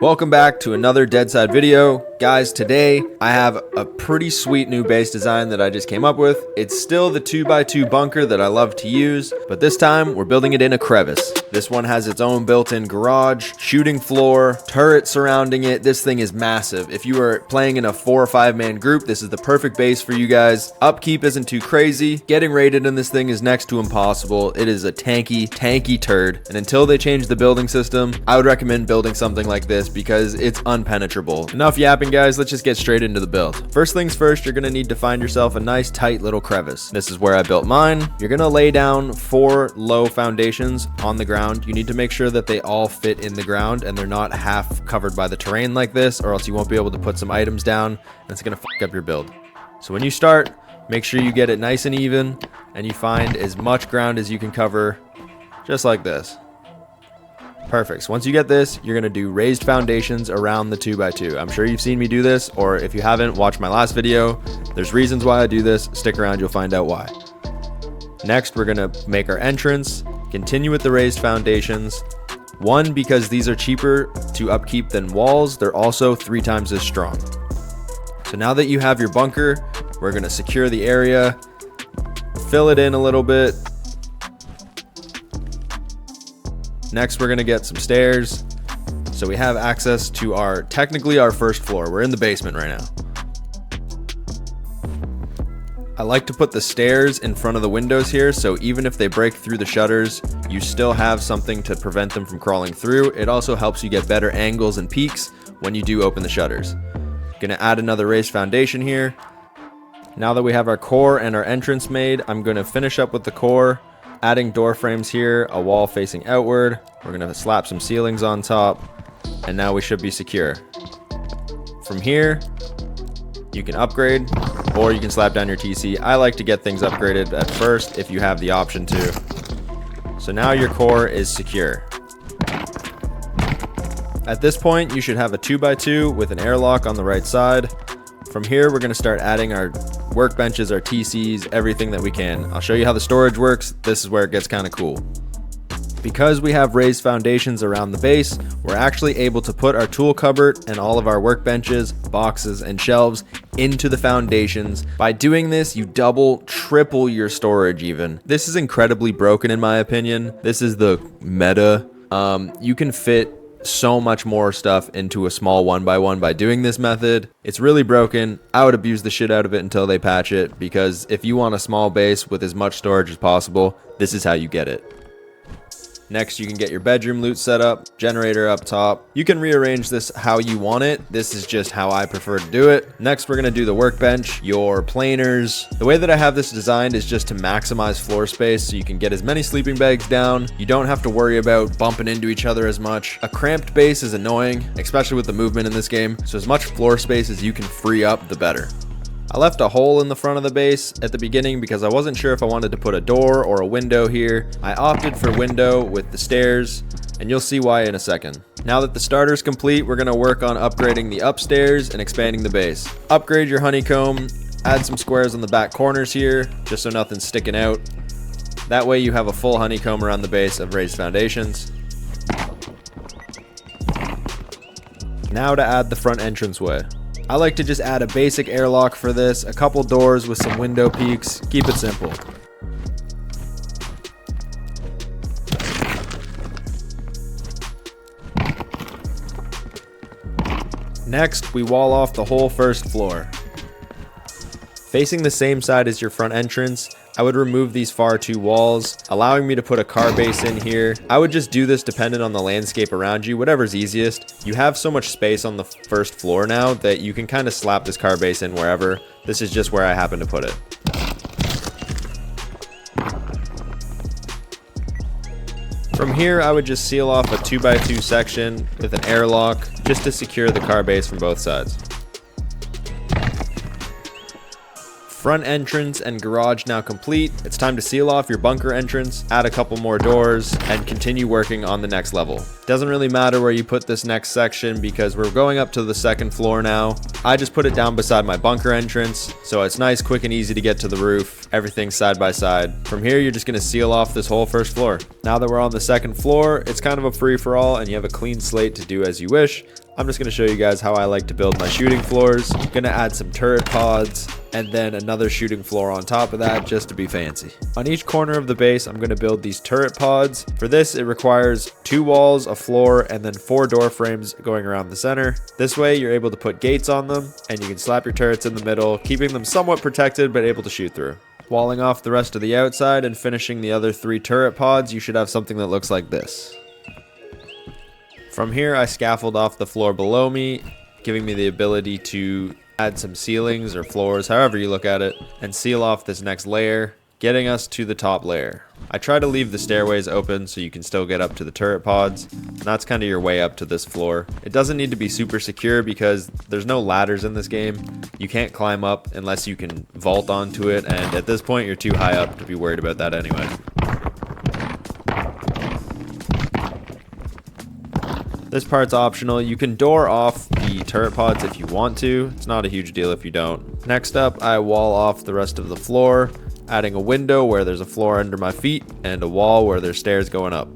Welcome back to another Deadside video. Guys, today I have a pretty sweet new base design that I just came up with. It's still the 2x2 bunker that I love to use, but this time we're building it in a crevice. This one has its own built-in garage, shooting floor, turret surrounding it. This thing is massive. If you are playing in a 4 or 5 man group, this is the perfect base for you guys. Upkeep isn't too crazy. Getting raided in this thing is next to impossible. It is a tanky turd. And until they change the building system, I would recommend building something like this because it's unpenetrable. Enough yapping, guys. Let's just get straight into the build. First things first, you're gonna need to find yourself a nice tight little crevice. This is where I built mine. You're gonna lay down 4 low foundations on the ground. You need to make sure that they all fit in the ground and they're not half covered by the terrain like this, or else you won't be able to put some items down and it's gonna fuck up your build. So when you start, make sure you get it nice and even and you find as much ground as you can cover, just like this. Perfect. So once you get this, you're going to do raised foundations around the 2x2. I'm sure you've seen me do this, or if you haven't, watch my last video. There's reasons why I do this. Stick around, you'll find out why. Next, we're going to make our entrance, continue with the raised foundations. One, because these are cheaper to upkeep than walls, they're also 3 times as strong. So now that you have your bunker, we're going to secure the area, fill it in a little bit. Next, we're gonna get some stairs so we have access to technically our first floor. We're in the basement right now. I like to put the stairs in front of the windows here, so even if they break through the shutters, you still have something to prevent them from crawling through. It also helps you get better angles and peaks when you do open the shutters. Gonna add another raised foundation here. Now that we have our core and our entrance made, I'm gonna finish up with the core, adding door frames here, a wall facing outward. We're gonna slap some ceilings on top, and now we should be secure. From here, you can upgrade, or you can slap down your TC. I like to get things upgraded at first if you have the option to. So now your core is secure. At this point, you should have a 2x2 with an airlock on the right side. From here, we're gonna start adding our workbenches, our TCs, everything that we can. I'll show you how the storage works. This is where it gets kind of cool. Because we have raised foundations around the base, we're actually able to put our tool cupboard and all of our workbenches, boxes, and shelves into the foundations. By doing this, you double, triple your storage even. This is incredibly broken in my opinion. This is the meta. You can fit so much more stuff into a small 1x1 by doing this method. It's really broken. I would abuse the shit out of it until they patch it, because if you want a small base with as much storage as possible, this is how you get it. Next, you can get your bedroom loot set up, generator up top. You can rearrange this how you want it. This is just how I prefer to do it. Next, we're gonna do the workbench, your planers. The way that I have this designed is just to maximize floor space so you can get as many sleeping bags down. You don't have to worry about bumping into each other as much. A cramped base is annoying, especially with the movement in this game. So as much floor space as you can free up, the better. I left a hole in the front of the base at the beginning because I wasn't sure if I wanted to put a door or a window here. I opted for window with the stairs, and you'll see why in a second. Now that the starter's complete, we're gonna work on upgrading the upstairs and expanding the base. Upgrade your honeycomb, add some squares on the back corners here, just so nothing's sticking out. That way you have a full honeycomb around the base of raised foundations. Now to add the front entranceway. I like to just add a basic airlock for this, a couple doors with some window peaks, keep it simple. Next, we wall off the whole first floor. Facing the same side as your front entrance, I would remove these far 2 walls, allowing me to put a car base in here. I would just do this dependent on the landscape around you, whatever's easiest. You have so much space on the first floor now that you can kind of slap this car base in wherever. This is just where I happen to put it. From here, I would just seal off a 2x2 section with an airlock just to secure the car base from both sides. Front entrance and garage now complete. It's time to seal off your bunker entrance, add a couple more doors, and continue working on the next level. Doesn't really matter where you put this next section because we're going up to the 2nd floor now. I just put it down beside my bunker entrance, so it's nice, quick, and easy to get to the roof. Everything's side by side. From here, you're just gonna seal off this whole first floor. Now that we're on the 2nd floor, it's kind of a free-for-all and you have a clean slate to do as you wish. I'm just going to show you guys how I like to build my shooting floors. I'm going to add some turret pods and then another shooting floor on top of that just to be fancy. On each corner of the base, I'm going to build these turret pods. For this, it requires 2 walls, a floor, and then 4 door frames going around the center. This way, you're able to put gates on them and you can slap your turrets in the middle, keeping them somewhat protected but able to shoot through. Walling off the rest of the outside and finishing the other 3 turret pods, you should have something that looks like this. From here, I scaffold off the floor below me, giving me the ability to add some ceilings or floors, however you look at it, and seal off this next layer, getting us to the top layer. I try to leave the stairways open so you can still get up to the turret pods, and that's kind of your way up to this floor. It doesn't need to be super secure because there's no ladders in this game. You can't climb up unless you can vault onto it, and at this point you're too high up to be worried about that anyway. This part's optional. You can door off the turret pods if you want to. It's not a huge deal if you don't. Next up, I wall off the rest of the floor, adding a window where there's a floor under my feet and a wall where there's stairs going up.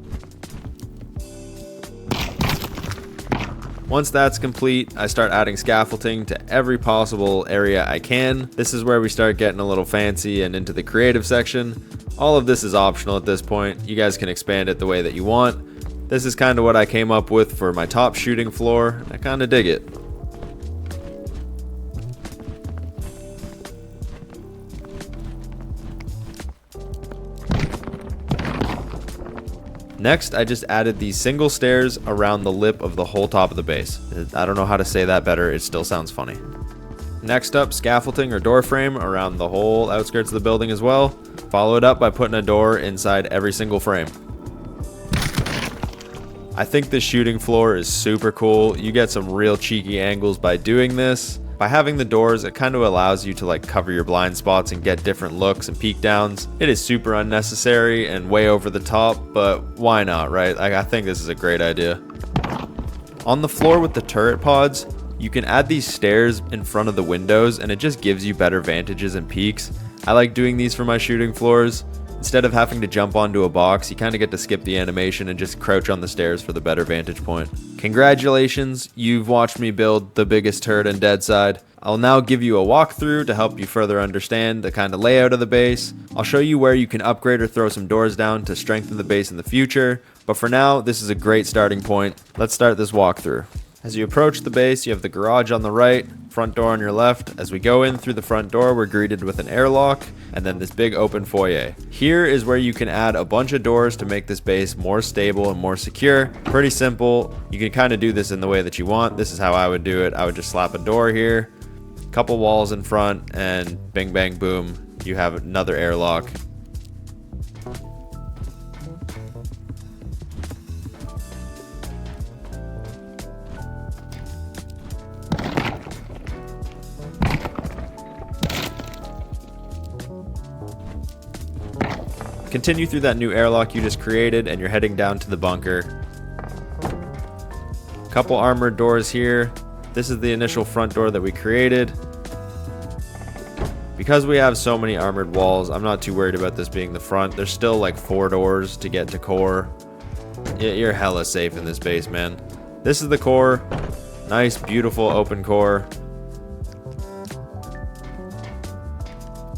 Once that's complete, I start adding scaffolding to every possible area I can. This is where we start getting a little fancy and into the creative section. All of this is optional at this point. You guys can expand it the way that you want. This is kind of what I came up with for my top shooting floor. I kind of dig it. Next, I just added these single stairs around the lip of the whole top of the base. I don't know how to say that better, it still sounds funny. Next up, scaffolding or door frame around the whole outskirts of the building as well. Follow it up by putting a door inside every single frame. I think this shooting floor is super cool. You get some real cheeky angles by doing this. By having the doors, it kind of allows you to like cover your blind spots and get different looks and peek downs. It is super unnecessary and way over the top, but why not, right? I think this is a great idea. On the floor with the turret pods, you can add these stairs in front of the windows and it just gives you better vantages and peeks. I like doing these for my shooting floors. Instead of having to jump onto a box, you kind of get to skip the animation and just crouch on the stairs for the better vantage point. Congratulations, you've watched me build the biggest turret in Deadside. I'll now give you a walkthrough to help you further understand the kind of layout of the base. I'll show you where you can upgrade or throw some doors down to strengthen the base in the future. But for now, this is a great starting point. Let's start this walkthrough. As you approach the base, you have the garage on the right, front door on your left. As we go in through the front door, we're greeted with an airlock and then this big open foyer. Here is where you can add a bunch of doors to make this base more stable and more secure. Pretty simple. You can kind of do this in the way that you want. This is how I would do it. I would just slap a door here, a couple walls in front, and bing bang boom, you have another airlock. Continue through that new airlock you just created and you're heading down to the bunker. Couple armored doors here. This is the initial front door that we created. Because we have so many armored walls, I'm not too worried about this being the front. There's still like 4 doors to get to core. You're hella safe in this base, man. This is the core. Nice, beautiful open core.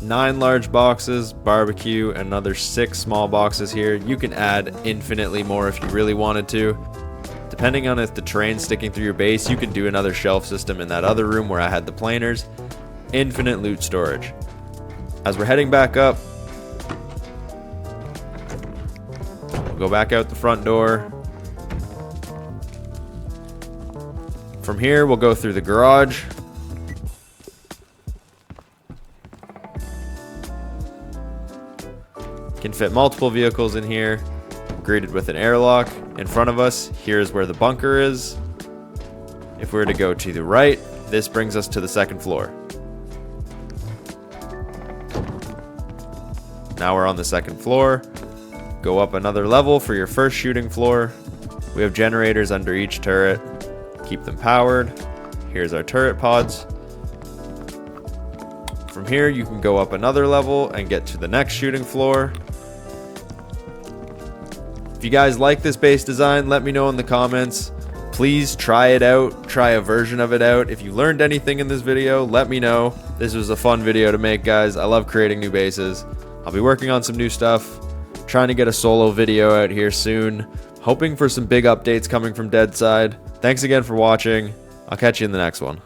9 large boxes, barbecue, another 6 small boxes here. You can add infinitely more if you really wanted to. Depending on if the terrain's sticking through your base, you can do another shelf system in that other room where I had the planers. Infinite loot storage. As we're heading back up, we'll go back out the front door. From here, we'll go through the garage. Can fit multiple vehicles in here. Greeted with an airlock in front of us. Here's where the bunker is. If we were to go to the right, this brings us to the second floor. Now we're on the second floor. Go up another level for your first shooting floor. We have generators under each turret. Keep them powered. Here's our turret pods. From here, you can go up another level and get to the next shooting floor. If you guys like this base design, let me know in the comments. Please try it out, try a version of it out. If you learned anything in this video, let me know. This was a fun video to make, guys. I love creating new bases. I'll be working on some new stuff, trying to get a solo video out here soon, hoping for some big updates coming from Deadside. Thanks again for watching. I'll catch you in the next one.